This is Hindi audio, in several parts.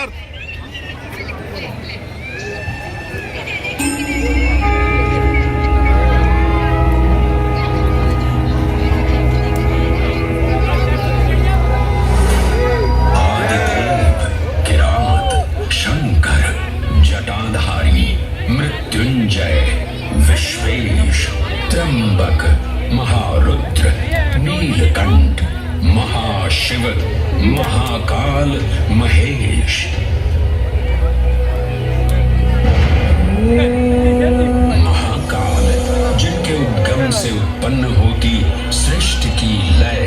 सिद्धार्थ। मृत्युंजय, विश्वेश, त्र्यंबक, महारुद्र, नीलकंठ, महाशिव, महाकाल, महेश। महाकाल जिनके उद्गम से उत्पन्न होती सृष्टि की लय।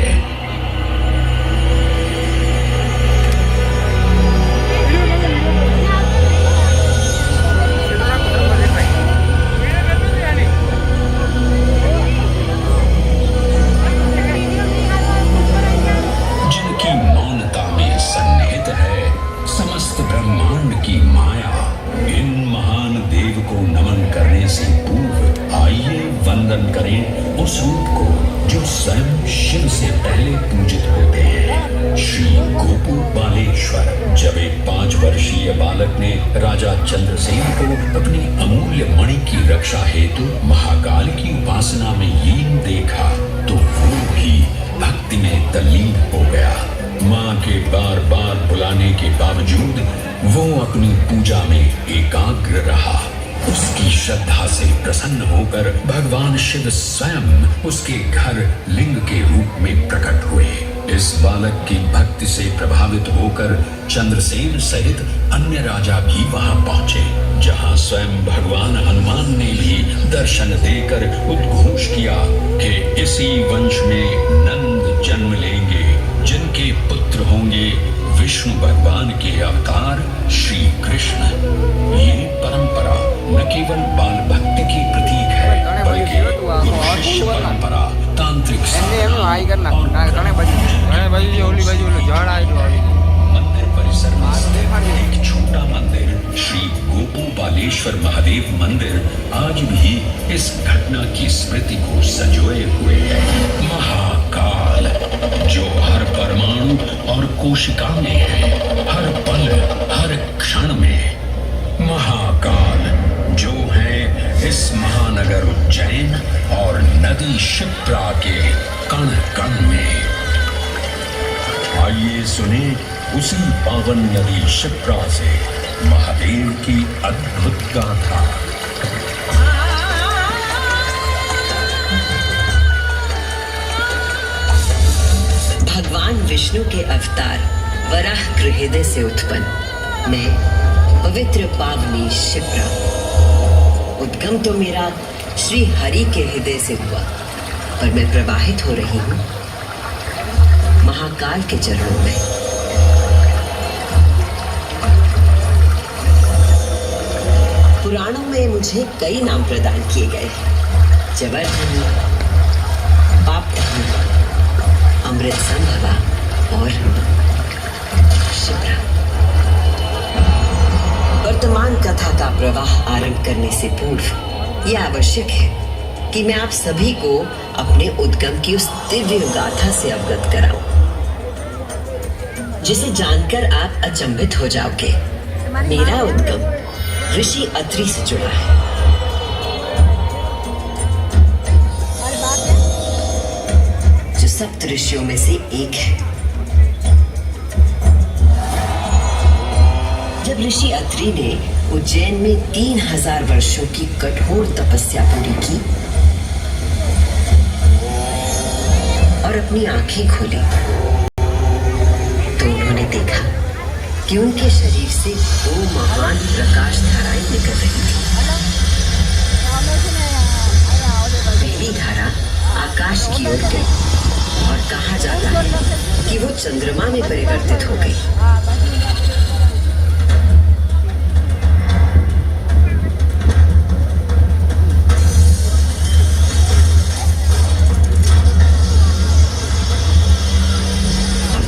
उस रूप को जो स्वयं शिव से पहले पूजित होते हैं, श्री गोपू बालेश्वर। जब एक 5 वर्षीय बालक ने राजा चंद्रसेन को अपनी अमूल्य मणि की रक्षा हेतु महाकाल की उपासना में लीन देखा तो वो भी भक्ति में तल्लीन हो गया। माँ के बार बार बुलाने के बावजूद वो अपनी पूजा में एकाग्र रहा। उसकी श्रद्धा से प्रसन्न होकर भगवान शिव स्वयं उसके घर लिंग के रूप में प्रकट हुए। इस बालक की भक्ति से प्रभावित होकर चंद्रसेन सहित अन्य राजा भी वहां पहुंचे, जहां स्वयं भगवान हनुमान ने भी दर्शन देकर उद्घोष किया कि इसी वंश में नंद जन्म लेंगे, जिनके पुत्र होंगे विष्णु भगवान के अवतार श्री कृष्ण। ये परंपरा न केवल बाल भक्ति की प्रतीक है, बल्कि गुरु शिष्य परंपरा, तांत्रिक मंदिर परिसर में स्थित एक छोटा मंदिर श्री गोपू बालेश्वर महादेव मंदिर आज भी इस घटना की स्मृति को संजोए हुए है। महाकाल जो हर परमाणु और कोशिका में है, हर पल हर क्षण में। महाकाल जो है इस महानगर उज्जैन और नदी क्षिप्रा के कण कण में। आइए सुने उसी पावन नदी क्षिप्रा से महादेव की अद्भुत गाथा। भगवान विष्णु के अवतार वराह हृदय से उत्पन्न मैं पवित्र पावनी क्षिप्रा। उद्गम तो मेरा श्री हरि के हृदय से हुआ, पर मैं प्रवाहित हो रही हूँ महाकाल के चरणों में। पुराणों में मुझे कई नाम प्रदान किए गए हैं, जबरधनी, पापधनी, अमृत संभवा और शिप्रा। वर्तमान कथा का प्रवाह आरंभ करने से पूर्व यह आवश्यक है कि मैं आप सभी को अपने उद्गम की उस दिव्य गाथा से अवगत कराऊं, जिसे जानकर आप अचंभित हो जाओगे। मेरा उद्गम ऋषि अत्रि से जुड़ा है। जो सप्त ऋषियों में से एक है। जब ऋषि अत्रि ने उज्जैन में 3000 वर्षों की कठोर तपस्या पूरी की और अपनी आंखें खोली, तो उन्होंने देखा कि उनके शरीर से 2 महान प्रकाश धाराएं निकल रही थी। पहली धारा आकाश की ओर गई और कहा जाता है कि वो चंद्रमा में परिवर्तित हो गई।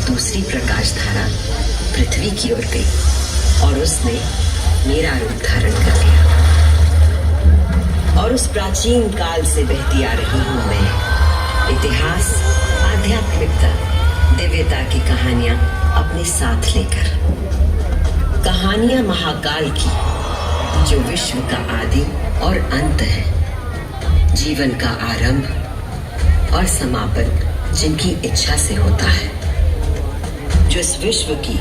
दूसरी प्रकाश धारा पृथ्वी की ओर गई और उसने मेरा रूप धारण कर लिया। और उस प्राचीन काल से बहती आ रही हूं मैं, इतिहास, आध्यात्मिकता, दिव्यता की कहानियां अपने साथ लेकर। कहानियां महाकाल की, जो विश्व का आदि और अंत है, जीवन का आरंभ और समापन जिनकी इच्छा से होता है, जो इस विश्व की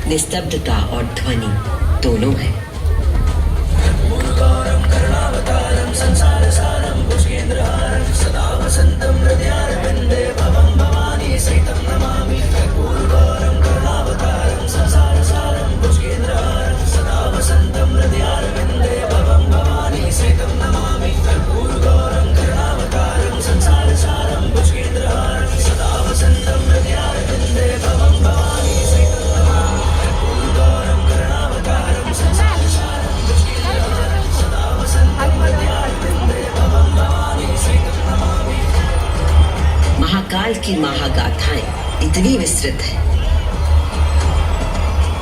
निस्तब्धता और ध्वनि दोनों है। महाकाल की महागाथाएं इतनी विस्तृत है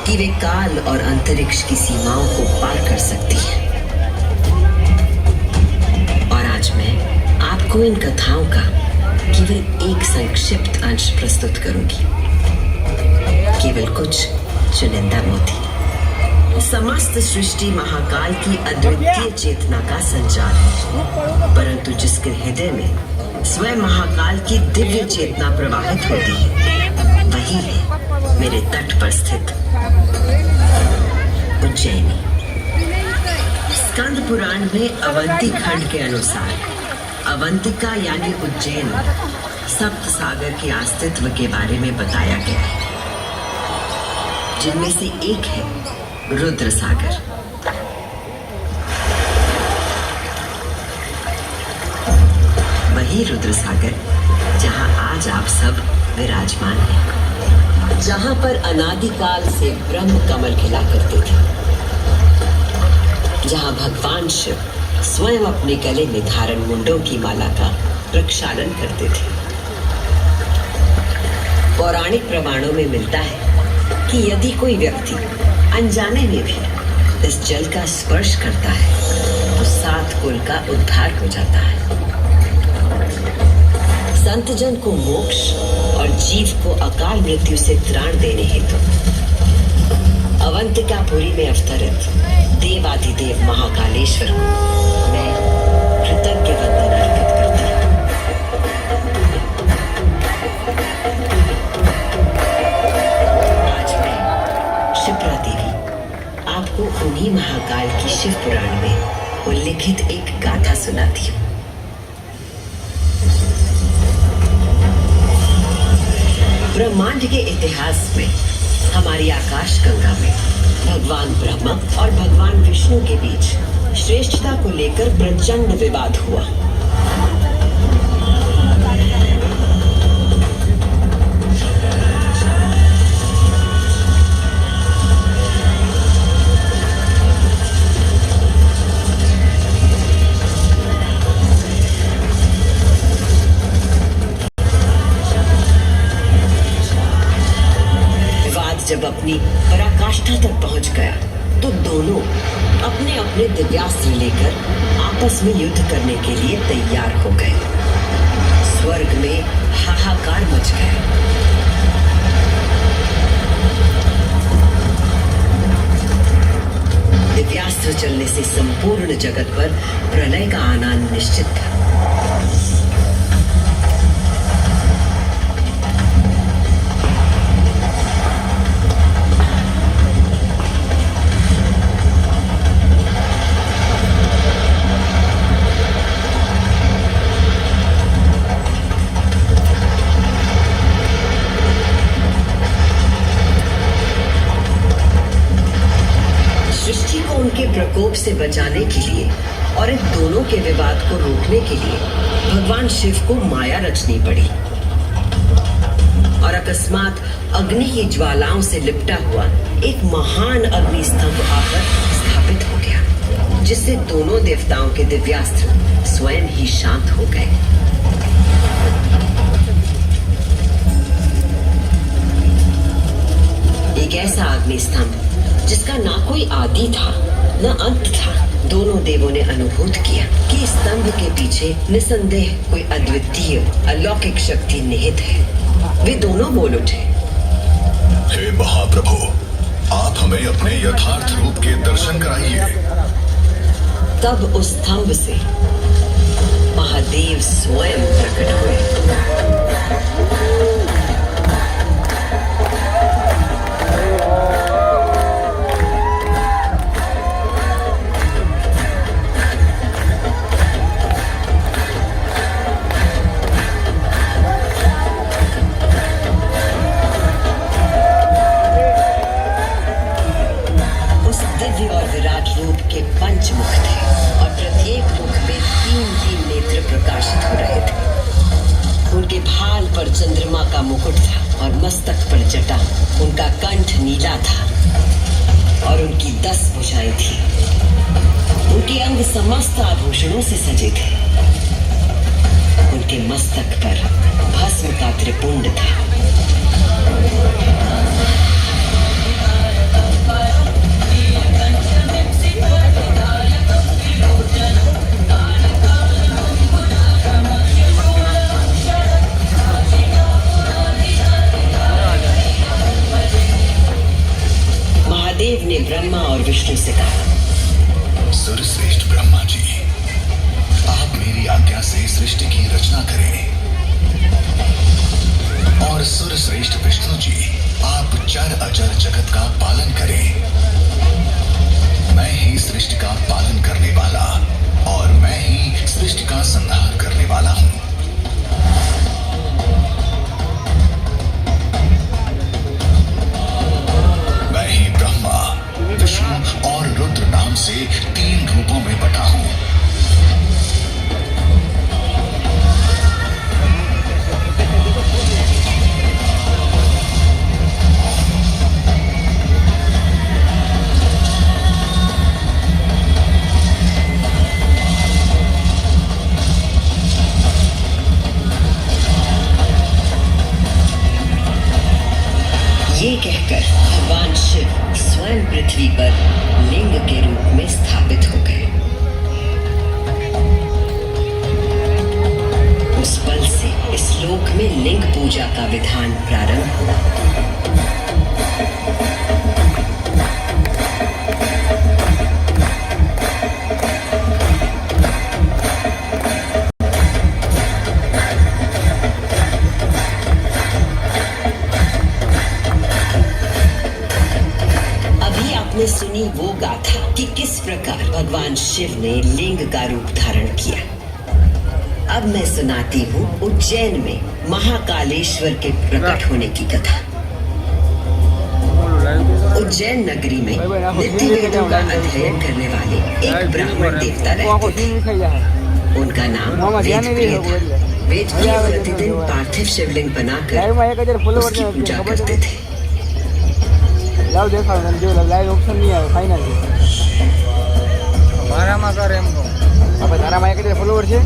कि वे काल और अंतरिक्ष की सीमाओं को पार कर सकती है। और आज मैं आपको इन कथाओं का केवल एक संक्षिप्त अंश प्रस्तुत करूंगी, केवल कुछ चुनिंदा मोती। समस्त सृष्टि महाकाल की अद्वितीय चेतना का संचार है, परंतु जिसके हृदय में स्वयं महाकाल की दिव्य चेतना प्रवाहित होती है, वही है मेरे तट पर स्थित उज्जैनी। स्कंद पुराण में अवंती खंड के अनुसार अवंतिका यानी उज्जैन सप्त सागर के अस्तित्व के बारे में बताया गया है, जिनमें से एक है रुद्र सागर। वही रुद्र सागर जहां आज आप सब विराजमान हैं, जहां पर अनादिकाल से ब्रह्म कमल खिला करते थे, जहां भगवान शिव स्वयं अपने गले में धारण मुंडों की माला का प्रक्षालन करते थे। पौराणिक प्रमाणों में मिलता है कि यदि कोई व्यक्ति अनजाने में भी इस जल का स्पर्श करता है तो 7 कुल का उद्धार हो जाता है। संतजन को मोक्ष और जीव को अकाल मृत्यु से त्राण देने हेतु अवंतिकापुरी में अवतरित देवाधिदेव महाकालेश्वर को मैं कृतज्ञ वंदन अर्पित करती हूँ। आज मैं शिप्रा देवी आपको उन्हीं महाकाल की शिव पुराण में उल्लिखित एक गाथा सुनाती हूँ। ब्रह्मांड के इतिहास में हमारी आकाश गंगा में भगवान ब्रह्मा और भगवान विष्णु के बीच श्रेष्ठता को लेकर प्रचंड विवाद हुआ। जब अपनी पराकाष्ठा तक पहुंच गया तो दोनों अपने अपने दिव्यास्त्र लेकर आपस में युद्ध करने के लिए तैयार हो गए। स्वर्ग में हाहाकार मच गया। दिव्यास्त्र चलने से संपूर्ण जगत पर प्रलय का आना निश्चित था। प्रकोप से बचाने के लिए और इन दोनों के विवाद को रोकने के लिए भगवान शिव को माया रचनी पड़ी और अकस्मात अग्नि की ज्वालाओं से लिपटा हुआ एक महान अग्नि स्तंभ आकर स्थापित हो गया, जिससे दोनों देवताओं के दिव्यास्त्र स्वयं ही शांत हो गए। एक ऐसा अग्नि स्तंभ जिसका ना कोई आदि था न अंत था। दोनों देवों ने अनुभूत किया कि इस स्तंभ के पीछे निसंदेह कोई अद्वितीय अलौकिक शक्ति निहित है। वे दोनों बोल उठे, हे महाप्रभु, आप हमें अपने यथार्थ रूप के दर्शन कराइए। तब उस स्तंभ से महादेव स्वयं प्रकट हुए। उस दिव्य और विराट रूप के पंचमुख थे और प्रत्येक मुख में तीन नेत्र प्रकाशित हो रहे थे। उनके भाल पर चंद्रमा का मुकुट था और मस्तक पर जटा। उनका कंठ नीला था और उनकी 10 भुजाएं थी। उनके अंग समस्त आभूषणों से सजे थे। उनके मस्तक पर भस्म का त्रिपुंड था। महादेव ने ब्रह्मा और विष्णु से कहा, सर्वश्रेष्ठ ब्रह्मा जी, आप मेरी आज्ञा से सृष्टि की रचना करें और सर्वश्रेष्ठ विष्णु जी, आप चर अचर जगत का पालन करें। मैं ही सृष्टि का पालन करने वाला और मैं ही सृष्टि का संहार करने वाला हूं। मैं ही ब्रह्मा, विष्णु और रुद्र नाम से 3 रूपों में बटा हूं। ये कहकर भगवान शिव स्वयं पृथ्वी पर लिंग के रूप में स्थापित हो गए। उस पल से इस लोक में लिंग पूजा का विधान प्रारंभ हुआ। आपने सुनी वो गाथा कि किस प्रकार भगवान शिव ने लिंग का रूप धारण किया। अब मैं सुनाती हूँ उज्जैन में महाकालेश्वर के प्रकट होने की कथा। उज्जैन नगरी में नित्य वेदों का अध्ययन करने वाले एक ब्राह्मण देवता रहते थे। उनका नाम वेदप्रिय था। वेदप्रिय प्रतिदिन पार्थिव शिवलिंग बनाकर उसकी पूजा करते थे। लाइव देखा जो लाइव ऑप्शन नहीं है फाइनल મારામાં કર એમ કહો આપણે તારામાં એક ફોલોવર છે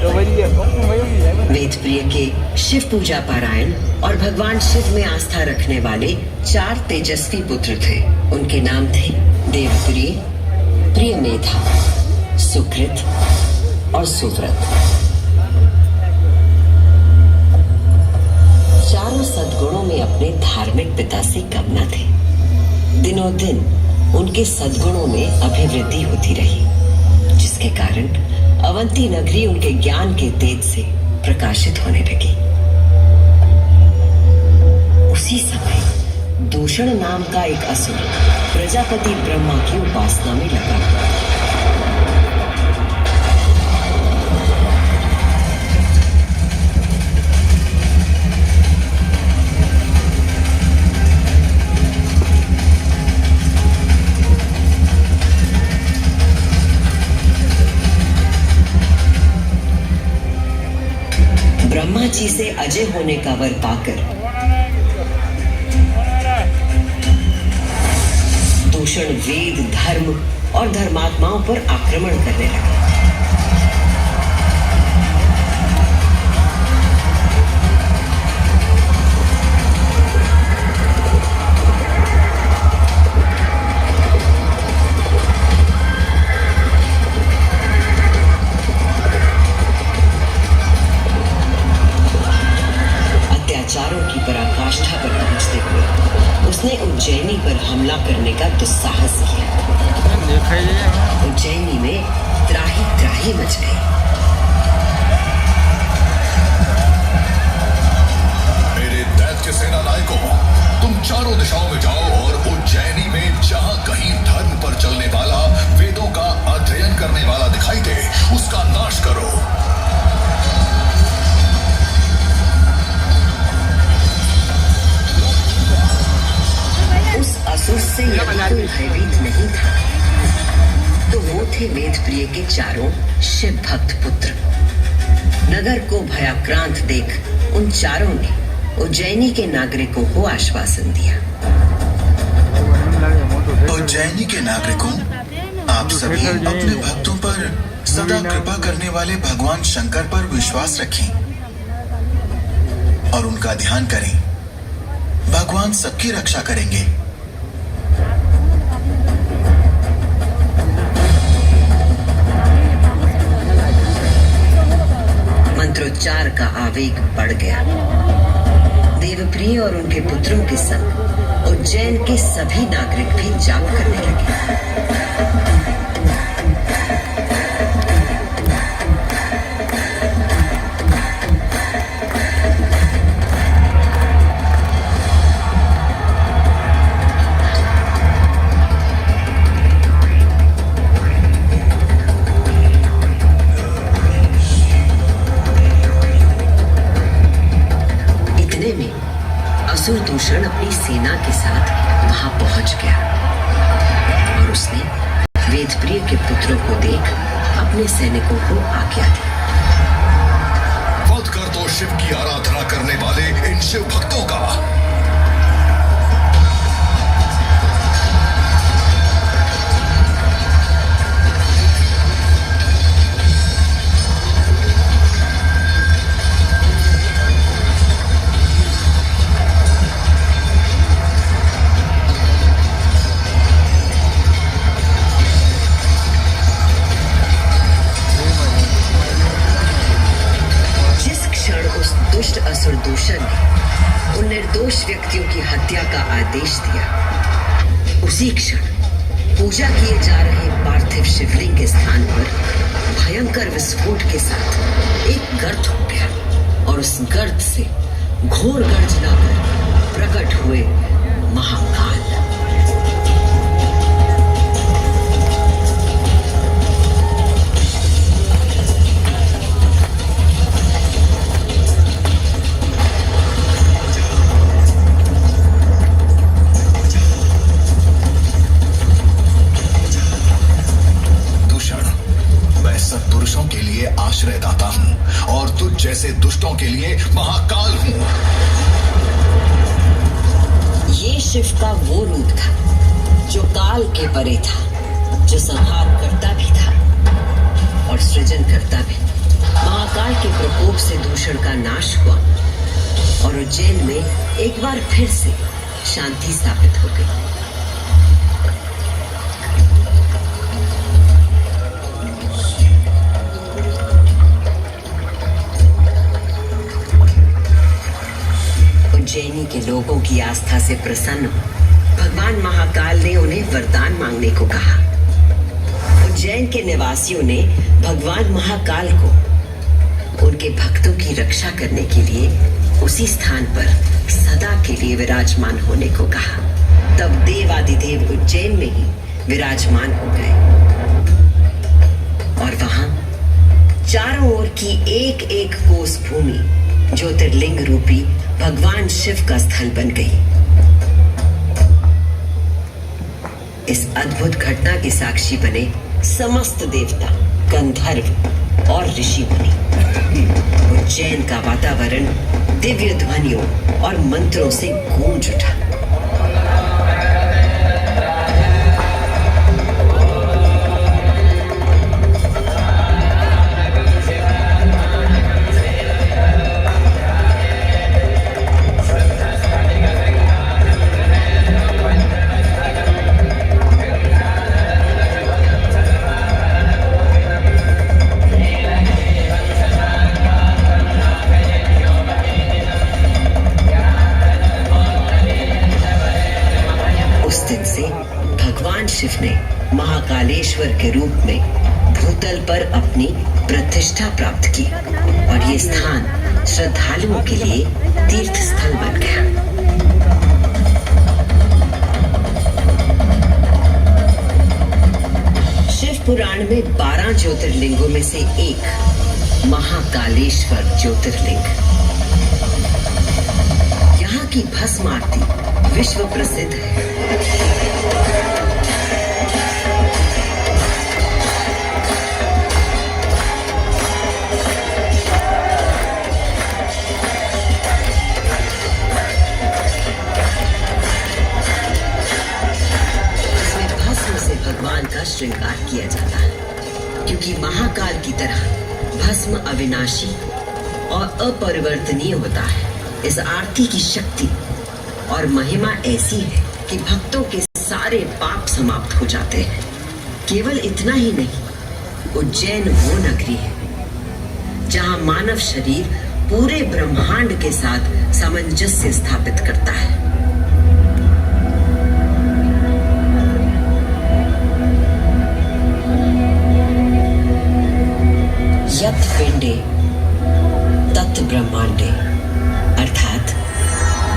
તો વળી ઓપ્શન વયો નહીં જાય। वेदप्रिय के शिव पूजा पारायण और भगवान शिव में आस्था रखने वाले 4 तेजस्वी पुत्र थे। उनके नाम थे देवप्रिय, प्रियमेधा, सुकृत और सुव्रत। चारों सद्गुणों में अपने धार्मिक पिता से कम न थे। दिनों दिन उनके सद्गुणों में अभिवृद्धि होती रही, जिसके कारण अवंती नगरी उनके ज्ञान के तेज से प्रकाशित होने लगी। उसी समय दूषण नाम का एक असुर प्रजापति ब्रह्मा की उपासना में लगा। ब्रह्मा जी से अजय होने का वर पाकर दूषण वेद, धर्म और धर्मात्माओं पर आक्रमण करने लगा। अत्याचारों की पराकाष्ठा पर पहुंचते हुए उस उसने उज्जैनी पर हमला करने का दुस्साहस किया। उज्जैनी में त्राही त्राही मच गई। मेरे दैत्य सेना नायकों, तुम चारों दिशाओं में जाओ और उज्जैनी में जहां कहीं धर्म पर चलने वाला, वेदों का अध्ययन करने वाला दिखाई दे, उसका नाश करो। उस असुर से यदि कोई भयभीत नहीं था तो वो थे वेद प्रिय के चारों शिव भक्त पुत्र। नगर को भयाक्रांत देख उन चारों ने उज्जैनी के नागरिकों को आश्वासन दिया। उज्जैनी के नागरिकों, आप सभी अपने भक्तों पर सदा कृपा करने वाले भगवान शंकर पर विश्वास रखें और उनका ध्यान करें। भगवान सबकी रक्षा करेंगे। मंत्रोच्चार का आवेग बढ़ गया। देवप्रिय और उनके पुत्रों के संग उज्जैन के सभी नागरिक भी जाप करने लगे। असुर दूषण अपनी सेना के साथ वहां पहुंच गया और उसने वेदप्रिय के पुत्रों को देख अपने सैनिकों को आज्ञा दी। वध कर दो शिव की आराधना करने वाले इन शिव भक्तों का। असुर दूषण ने उन निर्दोष व्यक्तियों की हत्या का आदेश दिया, उसी क्षण पूजा किए जा रहे पार्थिव शिवलिंग के स्थान पर भयंकर विस्फोट के साथ एक गर्त हो गया और उस गर्त से घोर गर्जना कर प्रकट हुए महाकाल। आश्रयदाता हूं और तुझ जैसे दुष्टों के लिए महाकाल हूं। ये शिव का वो रूप था जो काल के परे था, जो संहार करता भी था और सृजन करता भी। महाकाल के प्रकोप से दूषण का नाश हुआ और उज्जैन में एक बार फिर से शांति स्थापित हो गई। उज्जैनी के लोगों की आस्था से प्रसन्न भगवान महाकाल ने उन्हें वरदान मांगने को कहा। उज्जैन के निवासियों ने भगवान महाकाल को उनके भक्तों की रक्षा करने के लिए उसी स्थान पर सदा के लिए विराजमान होने को कहा। तब देवादिदेव उज्जैन में ही विराजमान हो गए और वहां चारों ओर की एक एक कोस भूमि ज्योतिर्लिंग रूपी भगवान शिव का स्थल बन गई। इस अद्भुत घटना के साक्षी बने समस्त देवता, गंधर्व और ऋषि मुनि। उज्जैन का वातावरण दिव्य ध्वनियों और मंत्रों से गूंज उठा। भगवान शिव ने महाकालेश्वर के रूप में भूतल पर अपनी प्रतिष्ठा प्राप्त की और ये स्थान श्रद्धालुओं के लिए तीर्थ स्थल बन गया। शिव पुराण में 12 ज्योतिर्लिंगों में से एक महाकालेश्वर ज्योतिर्लिंग। यहाँ की भस्म आरती विश्व प्रसिद्ध है। भगवान का श्रृंगार किया जाता है क्योंकि महाकाल की तरह भस्म अविनाशी और अपरिवर्तनीय होता है। इस आरती की शक्ति और महिमा ऐसी है कि भक्तों के सारे पाप समाप्त हो जाते हैं। केवल इतना ही नहीं, उज्जैन वो नगरी है जहां मानव शरीर पूरे ब्रह्मांड के साथ सामंजस्य स्थापित करता है। यत् पिंडे तत् ब्रह्मांडे, अर्थात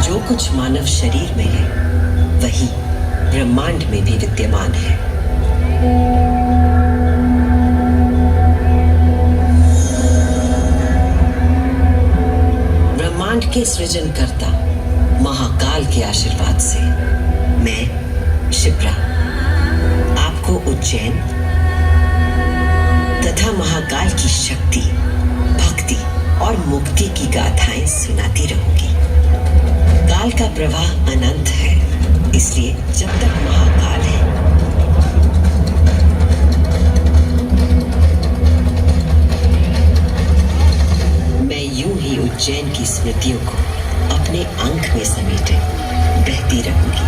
जो कुछ मानव शरीर में है वही ब्रह्मांड में भी विद्यमान है। ब्रह्मांड के सृजनकर्ता महाकाल के आशीर्वाद से मैं शिप्रा आपको उज्जैन तथा महाकाल की शक्ति, भक्ति और मुक्ति की गाथाएं सुनाती रहूंगी। काल का प्रवाह अनंत है, इसलिए जब तक महाकाल है मैं यूं ही उज्जैन की स्मृतियों को अपने अंक में समेटे बहती रहूंगी।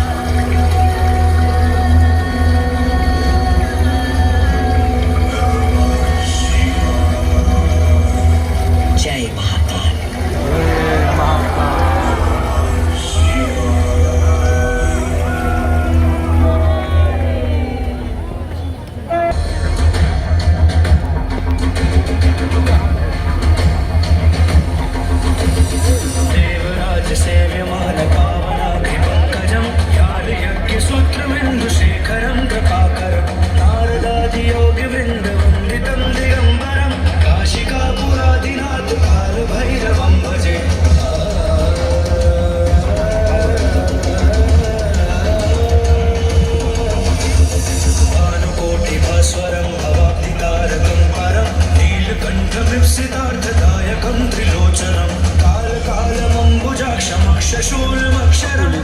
जय महाकाल। देवराज सेव्यमान पावनाग्निपङ्कजं ध्यानयज्ञसूत्रमिन्दुशेखरं कृपाकरं नारदादियोगिवृन्दवन्दितं दिगम्बरं काशिकापुरादिनाथ कालभैरवं भजे। भानुकोटिभास्वरं भवाब्धितारकं परं नीलकण्ठमीप्सितार्थदायकं त्रिलोचनं कालकालमम्बुजाक्षमक्षशूलमक्षरम्